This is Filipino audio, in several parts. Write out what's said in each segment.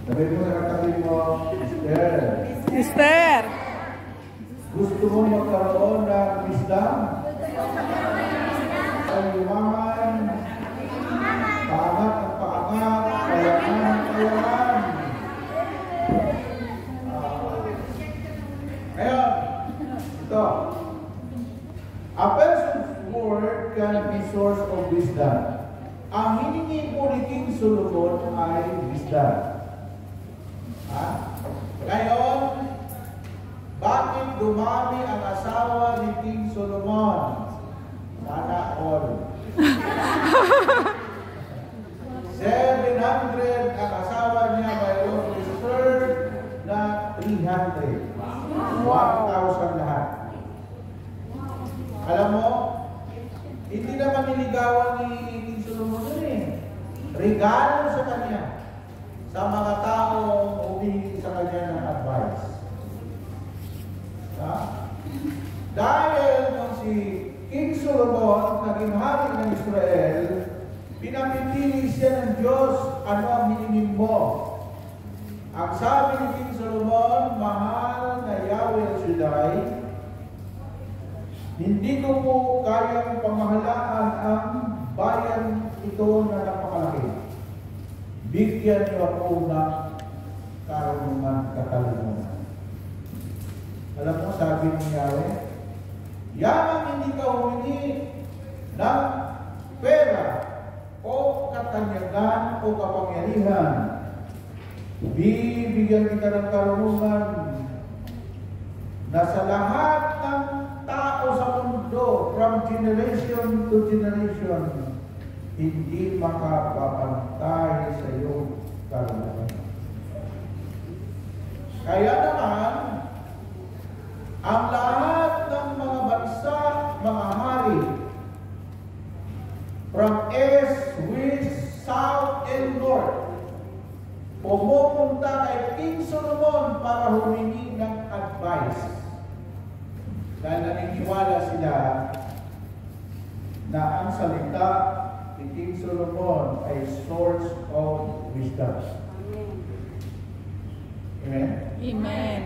Sabi mo sa katabi mo, Esther. Sister! Gusto mo magkaroon ng wisdom? Ang yumaman, paangat at paangat, kayaman at kayaman. Ngayon, ito. A person's word can be source of wisdom. Ang hiningi po ni King Solomon ay wisdom. Ngayon, bakit dumami ang asawa ni King Solomon? Sana all. 700 ang asawa niya, mayroon reserved na 300. 1,000 lahat. Alam mo, hindi naman niligawan ni King Solomon yun eh. Regalo sa kanya sa mga tao humingi sa kanya ng advice. Dahil nung si King Solomon naging hari ng Israel, pinapipili siya ng Diyos, ano ang hiningin mo? Ang sabi ni King Solomon, mahal na Yahweh El Shaddai, hindi ko po kayang pamahalaan ang bayan ito na napakalaki. Bigyan niyo ako ng karunungan, katalungan. Alam mo, sabi ni Yahweh, yamang hindi ka humingi ng pera o katanyagan o kapangyarihan, bibigyan kita ng karunungan na sa lahat ng tao sa mundo, from generation to generation, hindi makapapantay sa iyong karunungan. Kaya naman, ang lahat ng mga bansa, mga hari, from east, west, south, and north, pumupunta kay King Solomon para humingi ng advice. Dahil naniniwala sila na ang salita ni King Solomon ay source of wisdom. Amen? Amen.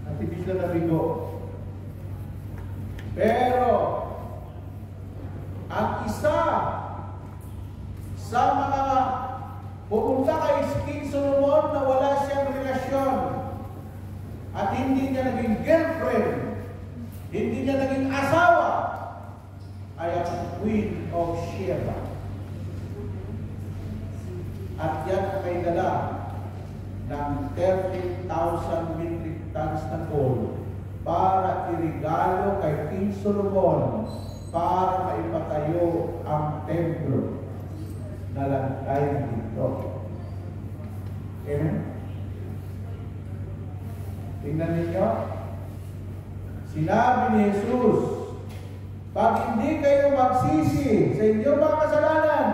At ibig na nabigo. Pero, ang isa sa mga pumunta kay King Solomon na wala siyang relasyon at hindi niya naging girlfriend, hindi niya naging asawa, ay ang Queen of Sheba. At yan ang may dala ng 30,000 metric tons na gold para irigalo kay King Solomon para maipatayo ang templo na lantay dito. Amen? Tingnan ninyo. Sinabi ni Jesus, pag hindi kayo magsisi sa inyong mga kasalanan,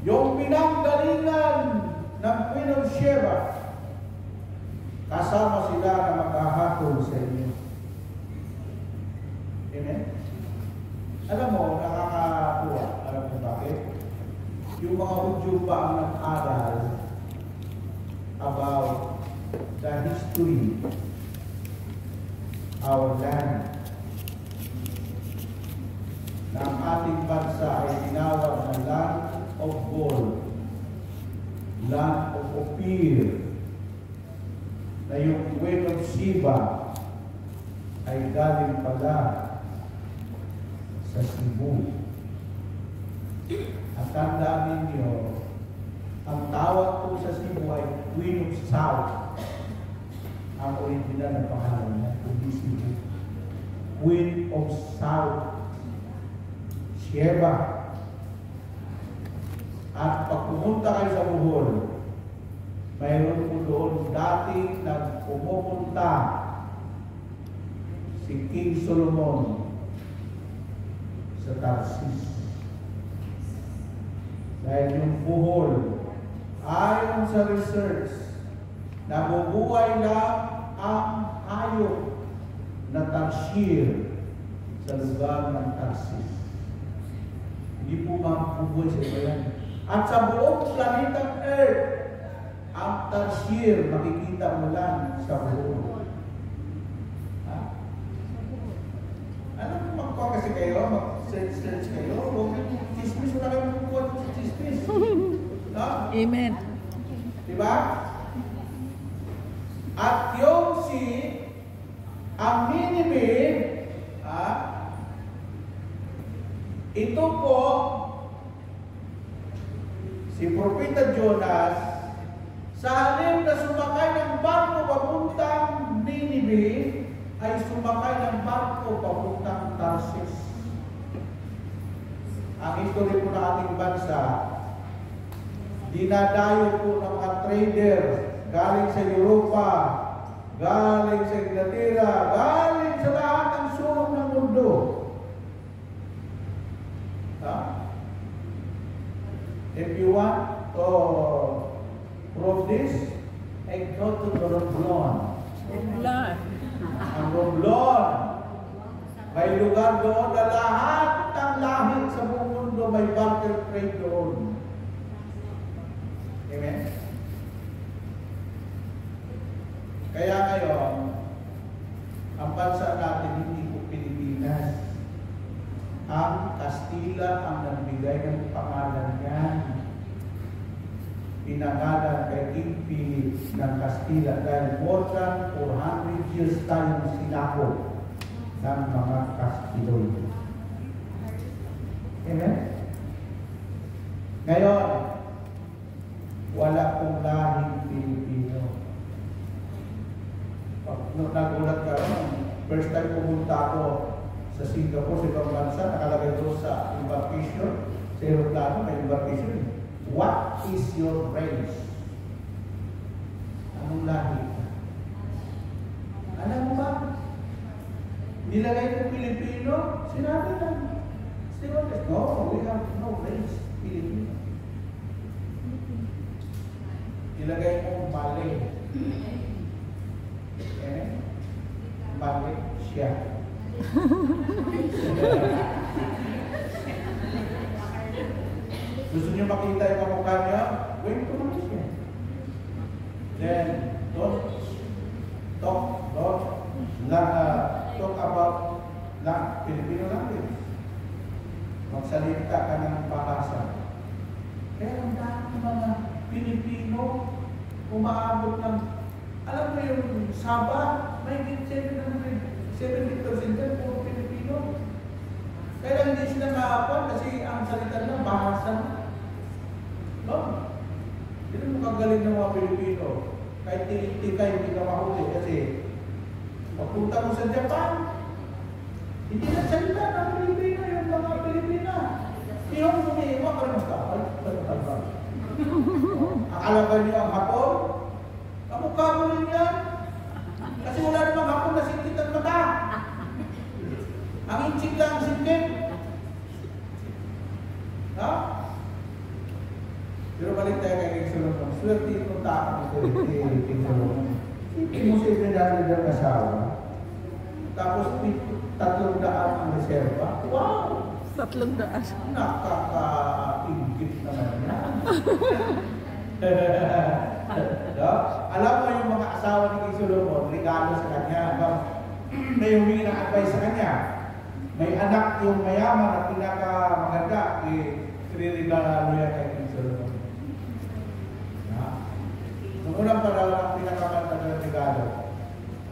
yung pinanggalingan ng Queen of Sheba, kasama sila na maghahatol sa inyo. Amen? Alam mo, nakakatuwa. Alam mo bakit? Yung mga Hudyo pa ang nag-aral about the history, our land, na ang ating bansa ay tinawag na land of gold, land of Ophir, na yung Queen of Sheba ay galing pala sa Cebu. At tandaan ninyo, ang tawag po sa Cebu ay Queen of South. Ang original na pangalan niya, kundi Cebu. Queen of South, Sheba. At pag pumunta kayo sa Bohol, mayroon po doon dati na pumupunta si King Solomon sa Tarsis. Dahil yung Bohol, ayon sa research, nabubuhay lang ang hayop na tarsier sa lugar ng Tarsis. Hindi po mabubuhay sa iba yan. At sa buong planetang Earth, After year, makikita mo lang sa buo. Ha? Ano kung magkuha kasi kayo, mag-search kayo, kung chismis, wala kayo magkuha sa chismis. No? Amen. Diba? At yung ang Nineveh, ito po, si Propeta Jonas, sa halip na sumakay ng barko papuntang Nineveh, ay sumakay ng barko papuntang Tarsis. Ang history po ng ating bansa, dinadayo po ng mga trader galing sa Europa, galing sa Inglaterra, galing sa lahat ng sulok ng mundo. If you want to prove this, I go to the Romblon. Romblon. Ang Romblon. May lugar doon na lahat ng lahi sa buong mundo may barter trade doon. Amen? Kaya ngayon, ang bansa natin hindi po Pilipinas. Ang Kastila ang nagbigay ng pangalan niyan. Pinangalan kay King Philip ng Kastila dahil more than 400 years tayong sinako ng mga Kastiloy. Amen? Ngayon, wala pong lahing Pilipino. Pag nagulat ka rin, first time pumunta ako sa Singapore, sa ibang bansa, nakalagay doon sa embarkation, sa aeroplano, may embarkation. What is your race? Anong lahi? Alam mo ba? Nilagay ko Pilipino, sinabi lang. No, we have no race, Pilipino. Nilagay mo Malay. Mali siya. Gusto niyo makita yung kamukha niya? Wait ko naman siya. Then, talk about Filipino language. Magsalita ka ng bahasa. Kaya ang dami mga Pilipino umaabot ng, alam mo yung Sabah, may 70% dyan, puro Pilipino. Kaya hindi sila nakapon kasi ang salita ng bahasa. No? Hindi mo kagaling ng mga Pilipino. Kahit tilintika, hindi ka mahuli kasi pagpunta mo sa Japan, hindi na salita ng Pilipino, yung mga Pilipina. Yung umiiwa ka rin ka. Akala ba niyo ang Hapon? Kamukha mo rin yan. Kasi wala namang Hapon na singkit ang mata. Ang inchik lang ang singkit. No? Pero balik tayo kay King Solomon. Swerte itong takot ito kay King Solomon. Sipin mo siya pinadali ng asawa. Tapos 300 ang reserva. Wow! 300. Nakaka-ingit naman yan. No? Alam mo yung mga asawa ni King Solomon, regalo sa kanya. May humingi ng advice sa kanya. May anak yung mayaman at pinakamaganda, i-regalo yan kay King Solomon. Nung unang panahon ang pinakamaganda ng regalo,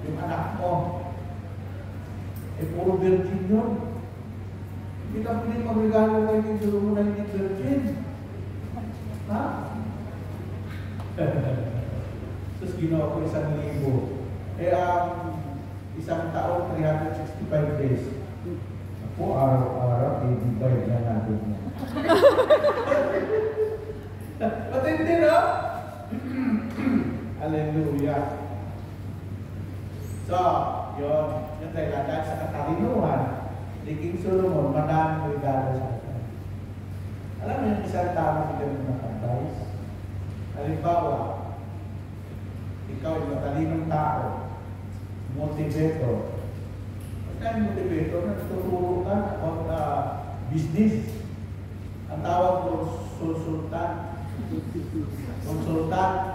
yung anak mo, puro virgin yun. Hindi ka pwede mag-regalo kay King Solomon na hindi virgin. Ha? Tapos ginawa ko 1,000. Isang taon, 365 days. Ako, araw-araw, i-divide na natin. Matindi, no? Hallelujah. So, yun tayo dahil sa katalinuhan ni King Solomon, madaming regalo sa atin. Alam mo yung isang tama sa ganun ng advice? Halimbawa, ikaw yung matalinong tao, motivator. Pagka yung motivator, nagtuturo ka about business. Ang tawag ko, konsultant.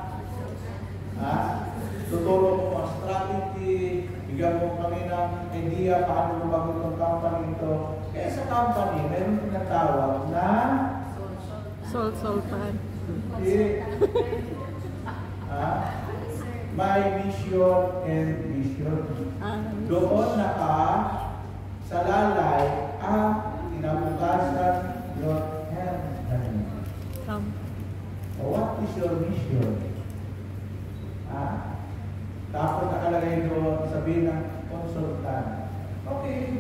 idea paano lumagot ng company ito. Kaya sa company, meron tinatawag na Sol-sol-pan. My mission and vision. Doon sa lalay ang kinabukasan your health. What is your mission? Tapos nakalagay doon, sabihin ng consultant. Okay,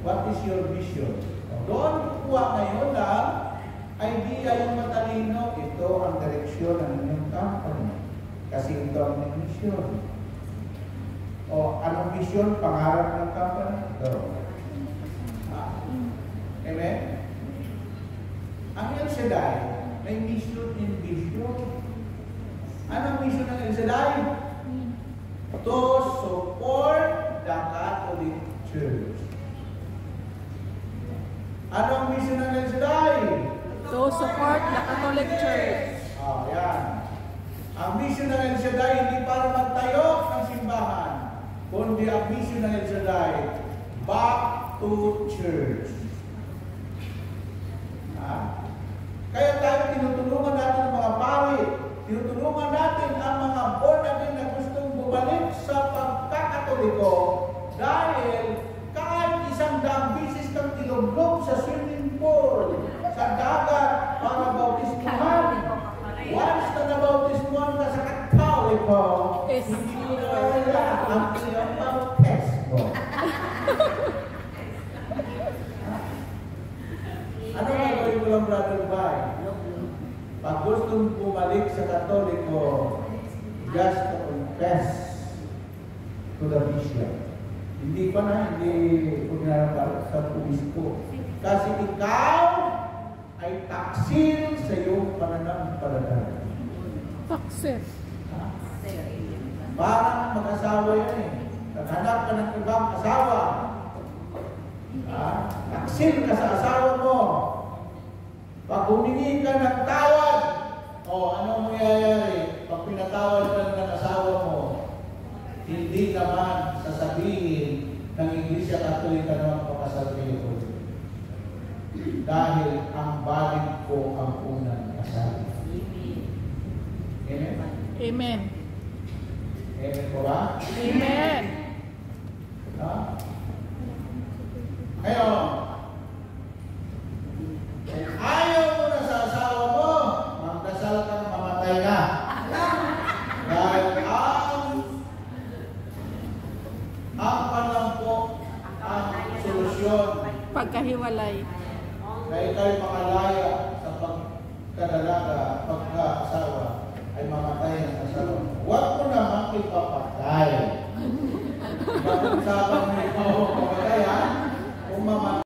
what is your vision? Doon kukuha ngayon ng idea yung matalino. Ito ang direksyon ng inyong company. Kasi ito ang mission. Anong mission? Pangarap ng company? Ito. Amen? Ang El Shaddai, may mission and vision. Anong mission ng El Shaddai? To support the Catholic Church. Anong mission ng El Shaddai? To support the Catholic Church. Yan. Ang mission ng El Shaddai hindi para magtayo ng simbahan, kundi ang mission ng El Shaddai, back to church. Kaya tayo tinutulungan natin ang mga pari, tinutulungan natin ang mga born again na gustong bumalik sa pagkakatoliko dahil kahit 100 bisis kang tilugnog sa swimming pool, sa dagat, para bautismuhan. Once na nabautismuhan ka sa Katoliko, hindi mo na kaya ang iyong bautismo. Ano gagawin mo lang, Brother Bay? Pag gustong bumalik sa Katoliko, just to confess to the bishop. Hindi pa na, hindi punyarap sa obispo. Kasi ikaw ay taksil sa iyong pananampalataya. Taksil. Parang mag-asawa yan eh. Naghanap ka ng ibang asawa. Taksil ka sa asawa mo. Pag humingi ka ng tawad, anong mangyayari? Pag pinatawad ka ng asawa mo, hindi naman sasabihin ng Iglesia Katolika na magpakasal kayo. Dahil ang balik ko ang unang kasal. Amen? Amen. Amen po ba? Amen. Ngayon, kung ayaw mo na sa asawa mo, magdasal kang mamatay na. Dahil ang panlampo ang solusyon. Pagkahiwalay. Na ikaw'y makalaya sa pagkadalaga, pagkaasawa, ay mamatay ang asawa. Huwag mo naman ipapatay. Pag-usapan mo